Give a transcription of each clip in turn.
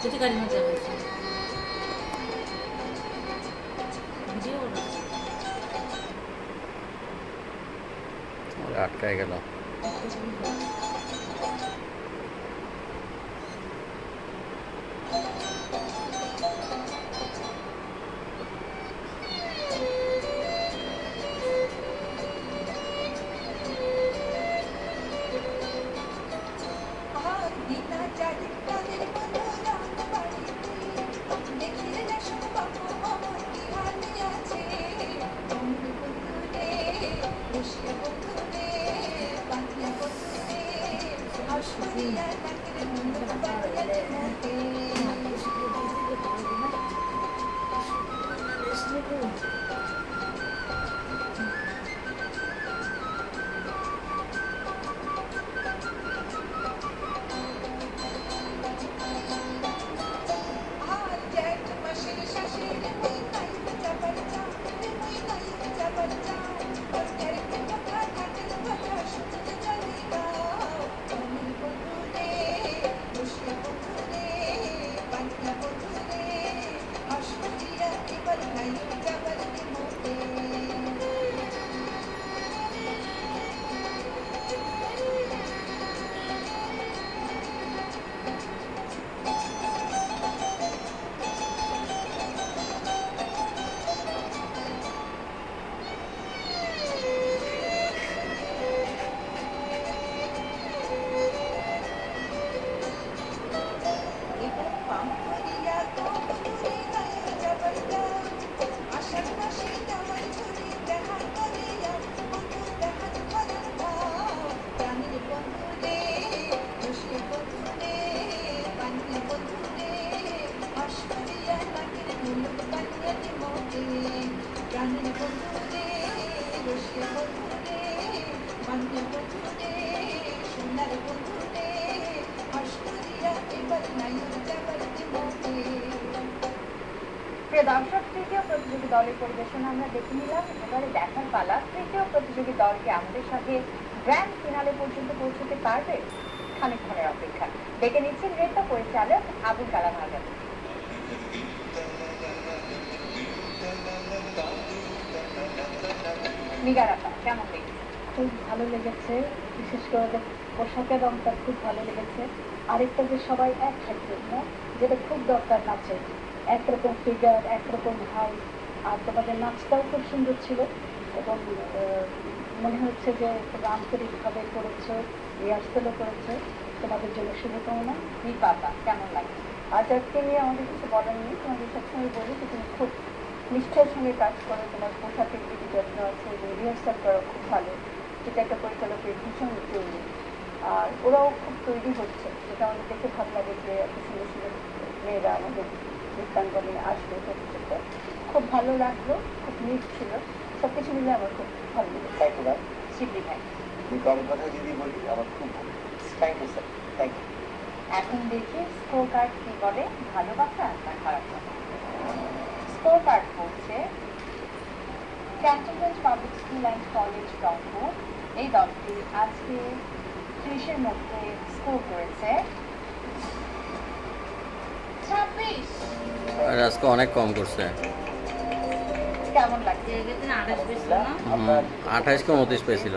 যদি গাড়ির মধ্যে হয়েছে ভিডিও আটকায় গেল। প্রিয় দর্শক, তৃতীয় প্রতিযোগী দলের পরিবেশন আমরা দেখে নিলাম। এবারে দেখার পালা তৃতীয় প্রতিযোগী দলকে আমাদের সাথে গ্র্যান্ড ফিনালে পর্যন্ত পৌঁছতে পারবে। খানিকক্ষণের অপেক্ষা। ডেকে নিচ্ছেন নৃত্য পরিচালক আবুল কালাম আজাদ। নিগারাপা কেমন লেগেছে? খুব ভালো লেগেছে, বিশেষ করে ওদের পোশাকের রংটা খুব ভালো লেগেছে। আরেকটা যে সবাই এক থাকবে না, যেটা খুব দরকার নাচে, একরকম ফিগার, একরকম হাইট। আর তোমাদের নাচটাও খুব সুন্দর ছিল এবং মনে হচ্ছে যে খুব আন্তরিকভাবে করেছে, রিহার্সেলও করেছে। তোমাদের জন্য শুভকামনা। নিপাপা কেমন লাগে? আজাদকে নিয়ে আমাদের কিছু বলার নেই, তোমাদের সবসময় বলি যে তুমি খুব নিষ্ঠার সঙ্গে কাজ করো, তোমার পোশাকের দিকে যত্ন আছে এবং রিহার্সাল করো খুব ভালো, যেটা একটা পরিচালকের ভীষণ জরুরি। আর ওরাও খুব তৈরি হচ্ছে, সেটা আমাদের দেখে ভালো লাগে যে এত সুন্দর সুন্দর মেয়েরা আমাদের নৃত্যাঙ্গনে আসবে ভবিষ্যতে। খুব ভালো লাগলো, খুব মিট ছিল, সব কিছু মিলে আমার খুব ভালো লেগেছে। Thank you ma'am. শিবলি ভাই কম কথা যদি বলি আমার খুব ভালো। Thank you sir, thank you. এখন দেখি স্কোর কার্ড কি বলে, ভালো কথা না খারাপ কথা। স্কোর কার্ড বলছে cantonment public school and college Rangpur এই দলটি আজকে 30-এর মধ্যে স্কোর করেছে 26। আজকে অনেক কম করছে। কেমন লাগছে? 28 কে 29 পেয়েছিল।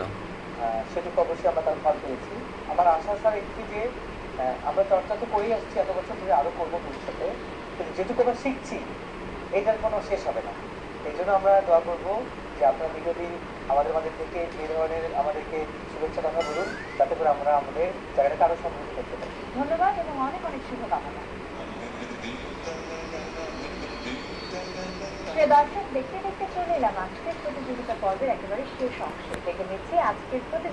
সেটুকু অবশ্যই আমরা তার ফল পেয়েছি। আমার আশা স্যার একটি যে আমরা চর্চা তো করেই আসছি এত বছর ধরে, আরও করবো ভবিষ্যতে, কিন্তু যেটুকু আমরা শিখছি এটার কোনো শেষ হবে না। এই জন্য আমরা দোয়া করবো যে আপনারা দীর্ঘদিন আমাদের মাঝে থেকে এই ধরনের আমাদেরকে শুভেচ্ছা কথা বলুন, যাতে করে আমরা আমাদের জায়গাটাকে আরও সমৃদ্ধ করতে পারি। ধন্যবাদ এবং অনেক অনেক শুভকামনা। প্রিয় দর্শক, দেখতে দেখতে চলে এলাম আজকের প্রতিযোগিতা পর্বের একেবারে শেষ অংশে। দেখে নিচ্ছি আজকের প্রতিযোগিতা